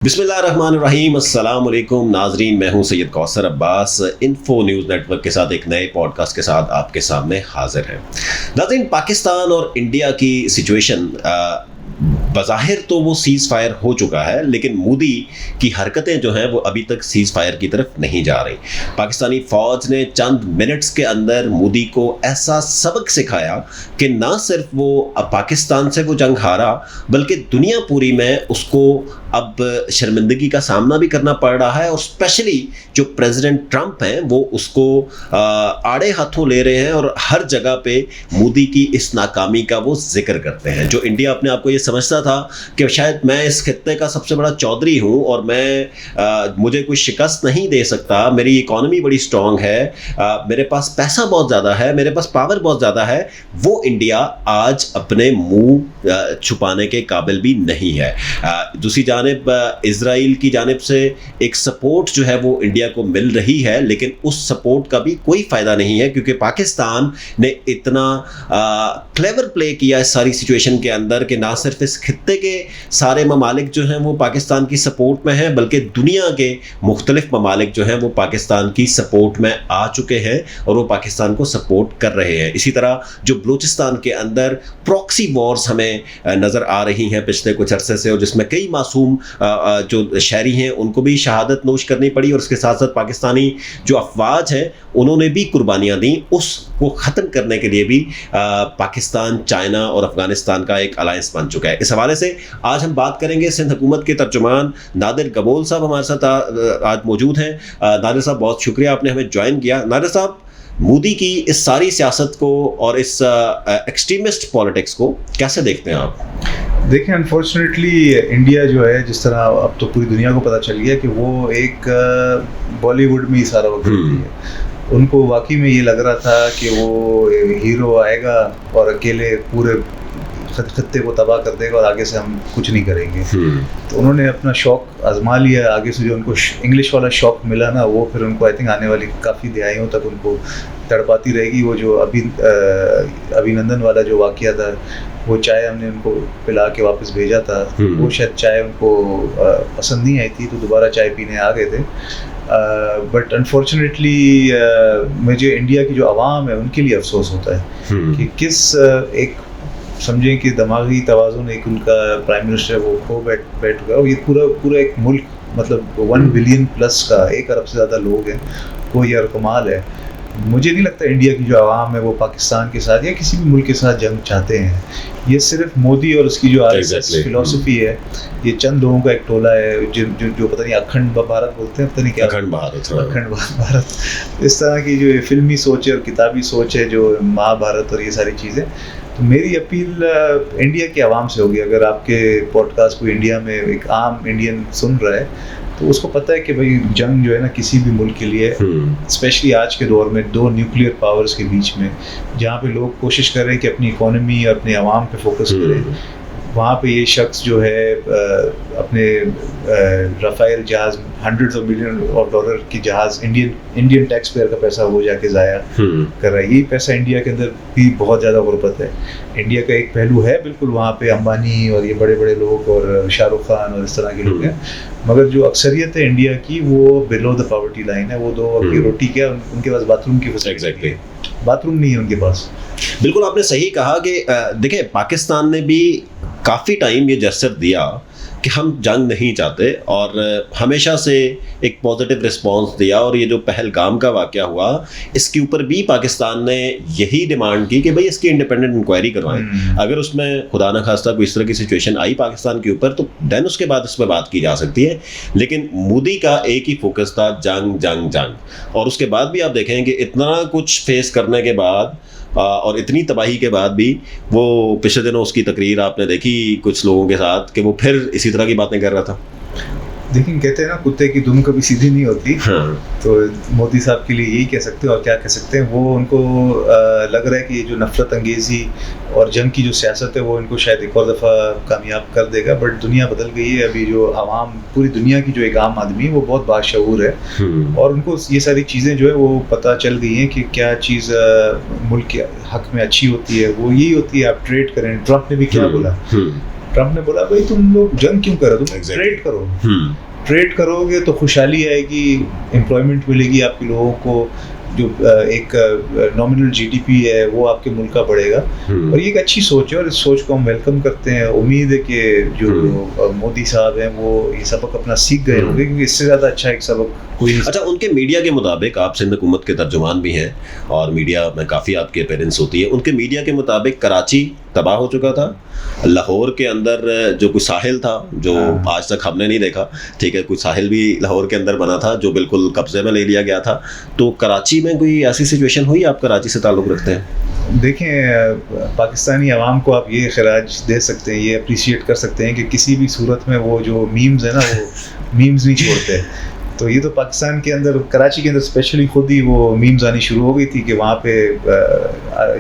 बिस्मिल्लाहिर्रहमानिर्रहीम, अस्सलाम वालेकुम नाजरीन। मैं हूं Syed Kausar Abbas, info news network के साथ एक नए पॉडकास्ट के साथ आपके सामने हाजिर हैं। नाजरीन, पाकिस्तान और इंडिया की सिचुएशन बज़ाहिर तो वो सीज़ फायर हो चुका है, लेकिन मोदी की हरकतें जो हैं वो अभी तक सीज़ फायर की तरफ नहीं जा रही। पाकिस्तानी फ़ौज ने चंद मिनट्स के अंदर मोदी को ऐसा सबक सिखाया कि ना सिर्फ वो पाकिस्तान से वो जंग हारा, बल्कि दुनिया पूरी में उसको अब शर्मिंदगी का सामना भी करना पड़ रहा है। और स्पेशली जो प्रेसिडेंट ट्रंप हैं वो उसको आड़े हाथों ले रहे हैं और हर जगह पे मोदी की इस नाकामी का वो जिक्र करते हैं। जो इंडिया अपने आप को ये समझता था कि शायद मैं इस खित्ते का सबसे बड़ा चौधरी हूँ और मैं मुझे कोई शिकस्त नहीं दे सकता, मेरी इकॉनमी बड़ी स्ट्रॉन्ग है, मेरे पास पैसा बहुत ज़्यादा है, मेरे पास पावर बहुत ज़्यादा है, वो इंडिया आज अपने मुंह छुपाने के काबिल भी नहीं है। दूसरी जानिब इजराइल की जानिब से एक सपोर्ट जो है वो इंडिया को मिल रही है, लेकिन उस सपोर्ट का भी कोई फ़ायदा नहीं है, क्योंकि पाकिस्तान ने इतना क्लेवर प्ले किया इस सारी सिचुएशन के अंदर कि ना सिर्फ इस खित्ते के सारे ममालिक जो हैं वो पाकिस्तान की सपोर्ट में हैं, बल्कि दुनिया के मुख्तलिफ ममालिक जो हैं वो पाकिस्तान की सपोर्ट में आ चुके हैं और वो पाकिस्तान को सपोर्ट कर रहे हैं। इसी तरह जो बलूचिस्तान के अंदर प्रॉक्सी वॉर्स हमें नज़र आ रही हैं पिछले कुछ अरसे से, और जिसमें कई मासूम जो शहरी हैं उनको भी शहादत नोश करनी पड़ी, और उसके साथ साथ पाकिस्तानी जो अफवाज हैं उन्होंने भी कुर्बानियाँ दी। उसको ख़त्म करने के लिए भी पाकिस्तान, चाइना और अफगानिस्तान का एक अलायंस बन चुका है। इस हवाले से आज हम बात करेंगे। सिंध हुकूमत के तर्जुमान नादिर गबोल साहब हमारे साथ आज मौजूद हैं। नादिर साहब, बहुत शुक्रिया आपने हमें ज्वाइन किया। नादिर साहब, मोदी की इस सारी सियासत को और इस एक्सट्रीमिस्ट पॉलिटिक्स को कैसे देखते हैं आप? देखिए, अनफॉर्चुनेटली इंडिया जो है, जिस तरह अब तो पूरी दुनिया को पता चल गया कि वो एक बॉलीवुड में ही सारा वक्त होती है। उनको वाकई में ये लग रहा था कि वो हीरो आएगा और अकेले पूरे खत्ते को तबाह कर देगा और आगे से हम कुछ नहीं करेंगे। तो उन्होंने अपना शौक आजमा लिया। आगे से जो उनको इंग्लिश वाला शौक मिला ना, वो फिर उनको आई थिंक आने वाली काफ़ी दिहाइयों तक उनको तड़पाती रहेगी। वो जो अभिनंदन वाला जो वाक़या था, वो चाय हमने उनको पिला के वापस भेजा था, वो शायद चाय उनको पसंद नहीं आई थी, तो दोबारा चाय पीने आ गए थे। बट अनफॉर्चुनेटली मुझे इंडिया की जो आवाम है उनके लिए अफसोस होता है कि किस एक समझें कि दिमागी तवाज़ुन एक उनका प्राइम मिनिस्टर वो खो बैठ गया। और ये पूरा एक मुल्क, मतलब 1 बिलियन प्लस का, 1 अरब से ज़्यादा लोग हैं, वो ये कमाल है। मुझे नहीं लगता इंडिया की जो आवाम है वो पाकिस्तान के साथ या किसी भी मुल्क के साथ जंग चाहते हैं। ये सिर्फ मोदी और उसकी जो आरएसएस फिलॉसफी है, ये चंद लोगों का एक टोला है जो पता नहीं अखंड भारत बोलते हैं, पता नहीं क्या अखंड भारत, इस तरह की जो फिल्मी सोच है और किताबी सोच है, जो महाभारत और ये सारी चीज़ें। तो मेरी अपील इंडिया की आवाम से होगी। अगर आपके पॉडकास्ट को इंडिया में एक आम इंडियन सुन रहा है तो उसको पता है कि भाई जंग जो है ना किसी भी मुल्क के लिए, स्पेशली आज के दौर में 2 न्यूक्लियर पावर्स के बीच में, जहाँ पे लोग कोशिश कर रहे हैं कि अपनी इकोनॉमी और अपने आवाम पे फोकस करें, वहाँ पे ये शख्स जो है अपने राफेल जहाज़ $100 मिलियन की जहाज़ इंडियन टैक्स पेयर का पैसा वो जाके ज़ाया कर रहा है। यही पैसा इंडिया के अंदर भी बहुत ज़्यादा गुर्बत है। इंडिया का एक पहलू है बिल्कुल, वहाँ पे अंबानी और ये बड़े बड़े लोग और शाहरुख खान और इस तरह के लोग हैं, मगर जो अक्सरियत है इंडिया की वो बिलो द पॉवर्टी लाइन है। वो 2 वक्त की रोटी क्या, उनके पास बाथरूम की फैसिलिटी बाथरूम नहीं है उनके पास। बिल्कुल आपने सही कहा कि देखिए, पाकिस्तान ने भी काफ़ी टाइम ये जेस्चर दिया कि हम जंग नहीं चाहते और हमेशा से एक पॉजिटिव रिस्पांस दिया। और ये जो पहलगाम का वाक़या हुआ, इसके ऊपर भी पाकिस्तान ने यही डिमांड की कि भाई इसकी इंडिपेंडेंट इंक्वायरी करवाएं। अगर उसमें खुदा न खास्ता कोई इस तरह की सिचुएशन आई पाकिस्तान के ऊपर, तो देन उसके बाद इस पर बात की जा सकती है। लेकिन मोदी का एक ही फोकस था, जंग जंग जंग। और उसके बाद भी आप देखें कि इतना कुछ फेस करने के बाद और इतनी तबाही के बाद भी वो पिछले दिनों उसकी तकरीर आपने देखी कुछ लोगों के साथ कि वो फिर इसी तरह की बातें कर रहा था। लेकिन कहते हैं ना, कुत्ते की दुम कभी सीधी नहीं होती। तो मोदी साहब के लिए यही कह सकते हैं, और क्या कह सकते हैं। वो उनको लग रहा है कि ये जो नफरत अंगेज़ी और जंग की जो सियासत है वो इनको शायद एक और दफ़ा कामयाब कर देगा। बट दुनिया बदल गई है। अभी जो आवाम, पूरी दुनिया की जो एक आम आदमी है वो बहुत बाशऊर है, और उनको ये सारी चीज़ें जो है वो पता चल गई हैं कि क्या चीज़ मुल्क के हक़ में अच्छी होती है। वो यही होती है, आप ट्रेड करें। ट्रंप ने भी क्या बोला ट्रम्प ने बोला भाई तुम लोग जंग क्यों कर रहे हो, तुम ट्रेड करो, ट्रेड करोगे तो खुशहाली आएगी, एम्प्लॉयमेंट मिलेगी आपके लोगों को, जो एक नॉमिनल जीडीपी है वो आपके मुल्क का बढ़ेगा। और ये एक अच्छी सोच है और इस सोच को हम वेलकम करते हैं। उम्मीद है कि जो मोदी साहब हैं वो ये सबक अपना सीख गए होंगे, क्योंकि इससे ज़्यादा अच्छा एक सबक कोई नहीं। अच्छा, उनके मीडिया के मुताबिक, आप सिंध हुकूमत के तर्जुमान भी हैं और मीडिया में काफ़ी आपकी अपीयरेंस होती है, उनके मीडिया के मुताबिक कराची तबाह हो चुका था, लाहौर के अंदर जो कुछ साहिल था जो आज तक हमने नहीं देखा, ठीक है, कुछ साहिल भी लाहौर के अंदर बना था जो बिल्कुल कब्जे में ले लिया गया था। तो कराची में कोई ऐसी सिचुएशन हुई? आप कराची से ताल्लुक़ रखते हैं? देखें, पाकिस्तानी आवाम को आप ये खराज दे सकते हैं, ये अप्रिशिएट कर सकते हैं कि किसी भी सूरत में वो जो मीम्स है ना, वो मीम्स नहीं छोड़ते। तो ये तो पाकिस्तान के अंदर, कराची के अंदर स्पेशली खुद ही वो मीम्स आनी शुरू हो गई थी कि वहाँ पे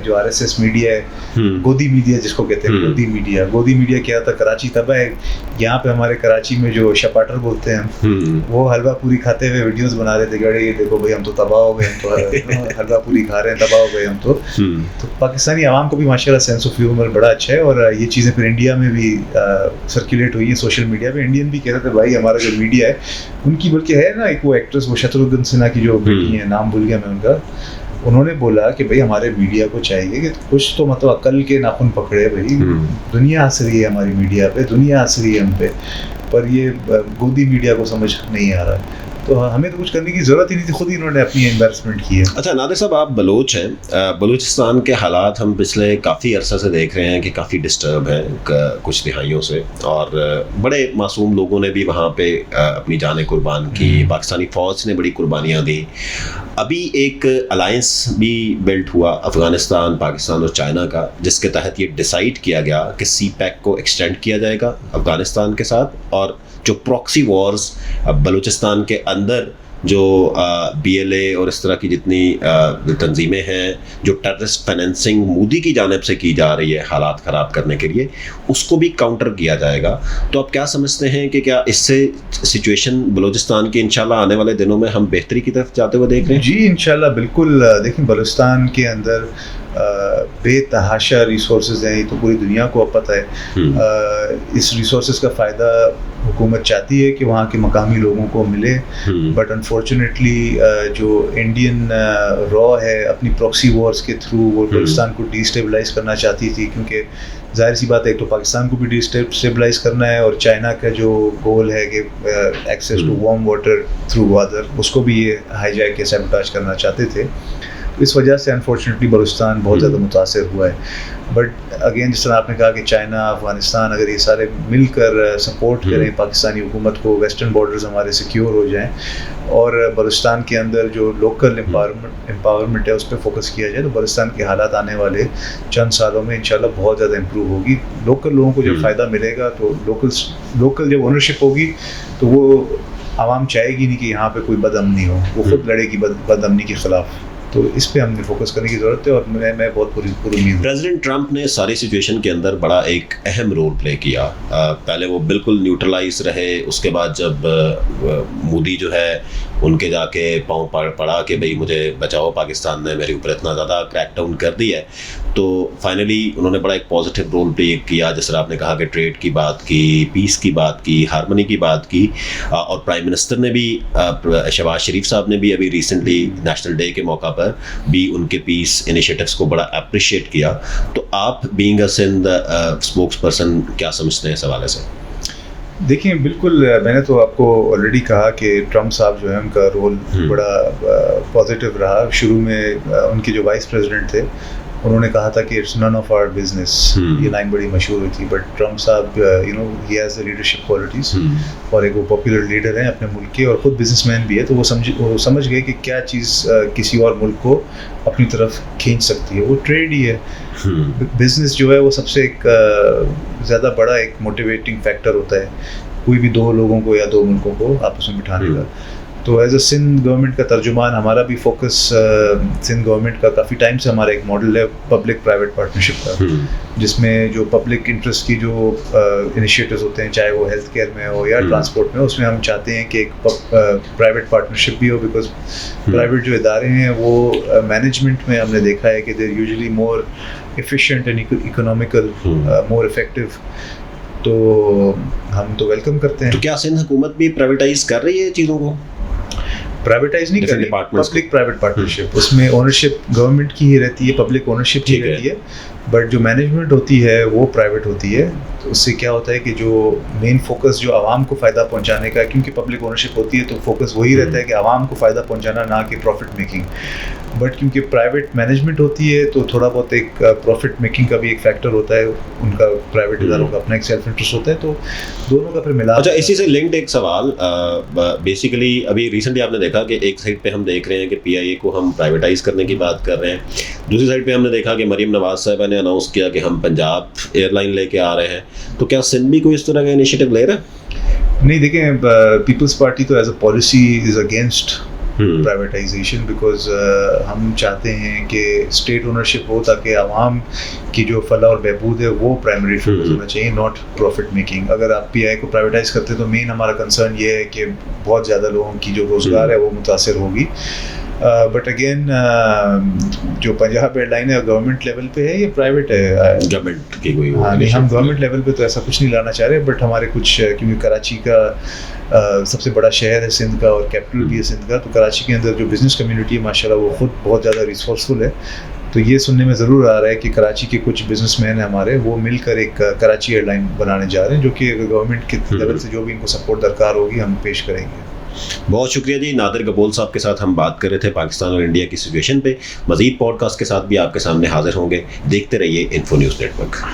जो आरएसएस मीडिया है, गोदी मीडिया जिसको कहते हैं, गोदी मीडिया क्या था, कराची तबाह है। यहाँ पे हमारे कराची में जो शपाटर बोलते हैं वो हलवा पूरी खाते हुए वीडियोस बना रहे थे, गड़े ये देखो भाई हम तो तबाह हो गए, हम तो हलवा पूरी खा रहे हैं, तबाह हो गए हम तो पाकिस्तानी आवाम को भी माशाल्लाह सेंस ऑफ ह्यूमर बड़ा अच्छा है। और ये चीज़ें फिर इंडिया में भी सर्कुलेट हुई है सोशल मीडिया पे। इंडियन भी कह रहे थे भाई हमारा जो मीडिया है, उनकी बल्कि है ना एक वो एक्ट्रेस, वो शत्रुघ्न सिन्हा की जो बेटी है, नाम भूल गया मैं उनका, उन्होंने बोला कि भाई हमारे मीडिया को चाहिए कि कुछ तो मतलब अक्ल के नाखून पकड़े भाई, दुनिया हंस रही है हमारी मीडिया पे, दुनिया हंस रही है हम पे, पर ये गोदी मीडिया को समझ नहीं आ रहा। तो हमें तो कुछ करने की ज़रूरत ही नहीं थी, खुद ही इन्होंने अपनी एम्बैरसमेंट की है। अच्छा नादिर साहब, आप बलोच हैं, बलूचिस्तान के हालात हम पिछले काफ़ी अरसा से देख रहे हैं कि काफ़ी डिस्टर्ब हैं कुछ दिहाइयों से, और बड़े मासूम लोगों ने भी वहाँ पे अपनी जानें कुर्बान की, पाकिस्तानी फ़ौज ने बड़ी कुर्बानियाँ दी। अभी एक अलायंस भी बिल्ट हुआ अफ़गानिस्तान, पाकिस्तान और चाइना का, जिसके तहत ये डिसाइड किया गया कि CPEC को एक्सटेंड किया जाएगा अफ़गानिस्तान के साथ, और जो प्रॉक्सी वॉर्स बलूचिस्तान के अंदर जो BLA और इस तरह की जितनी तंजीमें हैं, जो टेररिस्ट फाइनेंसिंग मोदी की जानिब से की जा रही है हालात ख़राब करने के लिए, उसको भी काउंटर किया जाएगा। तो आप क्या समझते हैं कि क्या इससे सिचुएशन बलूचिस्तान की इंशाल्लाह आने वाले दिनों में हम बेहतरी की तरफ जाते हुए देख रहे हैं? जी इंशाल्लाह बिल्कुल। देखिए बलूचिस्तान के अंदर बेतहाशा रिसोर्सेज हैं, ये तो पूरी दुनिया को अब पता है। इस रिसोर्सेज का फ़ायदा हुकूमत चाहती है कि वहाँ के मकामी लोगों को मिले, बट अनफॉर्चुनेटली जो इंडियन रॉ है अपनी प्रॉक्सी वॉर्स के थ्रू वो बलूचिस्तान को डिस्टेबलाइज करना चाहती थी, क्योंकि जाहिर सी बात है एक तो पाकिस्तान को भी डिस्टेबलाइज करना है, और चाइना का जो गोल है कि access to warm water through water, उसको भी ये हाईजैक के सैबोटाज करना चाहते थे। इस वजह से अनफॉर्चुनेटली बलूचिस्तान बहुत ज़्यादा मुतासर हुआ है। बट अगेन जिस तरह आपने कहा कि चाइना, अफ़गानिस्तान अगर ये सारे मिलकर सपोर्ट करें पाकिस्तानी हुकूमत को, वेस्टर्न बॉर्डर्स हमारे सिक्योर हो जाएं, और बलूचिस्तान के अंदर जो लोकल एम्पावरमेंट है उस पर फोकस किया जाए, तो बलूचिस्तान के हालात आने वाले चंद सालों में इंशाल्लाह बहुत ज़्यादा इम्प्रूव होगी। लोकल लोगों को जब फ़ायदा मिलेगा, तो लोकल जब ओनरशिप होगी तो वो आवाम चाहेगी नहीं कि यहाँ पे कोई बदअमनी हो, वो खुद लड़ेगी बदअमनी के ख़िलाफ़। तो इस पे हमने फोकस करने की ज़रूरत है, और मैं बहुत पूरी उम्मीद। प्रेसिडेंट ट्रंप ने सारी सिचुएशन के अंदर बड़ा एक अहम रोल प्ले किया। पहले वो बिल्कुल न्यूट्रलाइज रहे, उसके बाद जब मोदी जो है उनके जाके पाँव पड़ा कि भाई मुझे बचाओ, पाकिस्तान ने मेरे ऊपर इतना ज़्यादा क्रैकडाउन कर दिया है, तो फाइनली उन्होंने बड़ा एक पॉजिटिव रोल प्ले किया। जिस तरह आपने कहा कि ट्रेड की बात की, पीस की बात की, हारमनी की बात की, और प्राइम मिनिस्टर ने भी, शहबाज शरीफ साहब ने भी अभी रिसेंटली नेशनल डे के मौका पर भी उनके पीस इनिशिएटिव्स को बड़ा अप्रिशिएट किया। तो आप being a Sindh spokesperson क्या समझते हैं इस हवाले से? देखिए बिल्कुल, मैंने तो आपको ऑलरेडी कहा कि ट्रंप साहब जो है उनका रोल बड़ा पॉजिटिव रहा। शुरू में उनके जो वाइस प्रेसिडेंट थे उन्होंने कहा था कि it's none of our business, ये लाइन बड़ी मशहूर हुई थी। बट ट्रंप साहब ही हैज़ द लीडरशिप क्वालिटीज़, और एक वो पॉपुलर लीडर हैं अपने मुल्क के, और ख़ुद बिजनेसमैन भी है, तो वो समझ गए कि क्या चीज़ किसी और मुल्क को अपनी तरफ खींच सकती है, वो ट्रेड ही है। बिजनेस जो है वो सबसे एक ज़्यादा बड़ा एक मोटिवेटिंग फैक्टर होता है कोई भी दो लोगों को या दो मुल्कों को आपस में बिठाने का। तो एज अ सिंध गवर्नमेंट का तर्जुमान हमारा भी फोकस, सिंध गवर्नमेंट का काफ़ी टाइम से हमारा एक मॉडल है पब्लिक प्राइवेट पार्टनरशिप का, जिसमें जो पब्लिक इंटरेस्ट की जो इनिशिएटिव्स होते हैं, चाहे वो हेल्थ केयर में हो या ट्रांसपोर्ट में, उसमें हम चाहते हैं कि एक प्राइवेट पार्टनरशिप भी हो, बिकॉज प्राइवेट जो इदारे हैं वो मैनेजमेंट में हमने देखा है कि they're usually more efficient and economical, more effective. तो हम तो वेलकम करते हैं। तो क्या सिंध हुकूमत भी प्राइवेटाइज कर रही है चीज़ों को? प्राइवेटाइज नहीं कर Different रही, departments पब्लिक प्राइवेट पार्टनरशिप, उसमें ओनरशिप गवर्नमेंट की ही रहती है, पब्लिक ओनरशिप ही ठीक है। रहती है, बट जो मैनेजमेंट होती है वो प्राइवेट होती है। तो उससे क्या होता है कि जो मेन फोकस जो आवाम को फ़ायदा पहुंचाने का, क्योंकि पब्लिक ओनरशिप होती है तो फोकस वही रहता है कि आवाम को फ़ायदा पहुंचाना, ना कि प्रॉफिट मेकिंग। बट क्योंकि प्राइवेट मैनेजमेंट होती है तो थोड़ा बहुत एक प्रॉफिट मेकिंग का भी एक फैक्टर होता है, उनका प्राइवेट इदारों का अपना एक सेल्फ इंटरेस्ट होता है, तो दोनों का फिर मिला। अच्छा, इसी से लिंक्ड एक सवाल, बेसिकली अभी रिसेंटली आपने देखा कि एक साइड पे हम देख रहे हैं कि पीआईए को हम प्राइवेटाइज करने की बात कर रहे हैं, दूसरी साइड पे हमने देखा कि मरीम नवाज साहिबा ने अनाउंस किया कि हम पंजाब एयरलाइन लेके आ रहे हैं। तो क्या सिंध भी कोई इस तरह का इनिशिएटिव ले रहा है? नहीं, देखें, पीपल्स पार्टी तो as a policy is against privatisation, because हम चाहते हैं कि स्टेट ओनरशिप हो ताकि आवाम की जो फलाह और बहबूद है वो प्राइमरी फोकस होना चाहिए, नॉट प्रॉफिट मेकिंग। अगर आप पीआई को प्राइवेटाइज करते हैं तो मेन हमारा कंसर्न ये है कि बहुत ज़्यादा लोगों की जो रोज़गार है वो मुतासर होगी। बट अगेन जो पंजाब एयरलाइन है गवर्नमेंट लेवल पे है, ये प्राइवेट है, गवर्नमेंट की कोई? हाँ नहीं, हम गवर्नमेंट लेवल पे तो ऐसा कुछ नहीं लाना चाह रहे, बट हमारे कुछ, क्योंकि कराची का सबसे बड़ा शहर है सिंध का और कैपिटल भी है सिंध का, तो कराची के अंदर जो बिज़नेस कम्युनिटी है माशाल्लाह वो खुद बहुत ज़्यादा रिसोर्सफुल है। तो ये सुनने में ज़रूर आ रहा है कि कराची के कुछ बिजनेसमैन हैं हमारे, वो मिलकर एक कराची एयरलाइन बनाने जा रहे हैं, जो कि गवर्नमेंट के लेवल से जो भी इनको सपोर्ट दरकार होगी हम पेश करेंगे। बहुत शुक्रिया जी। नादिर गबोल साहब के साथ हम बात कर रहे थे पाकिस्तान और इंडिया की सिचुएशन पे। मज़ीद पॉडकास्ट के साथ भी आपके सामने हाजिर होंगे। देखते रहिए इन्फो न्यूज़ नेटवर्क।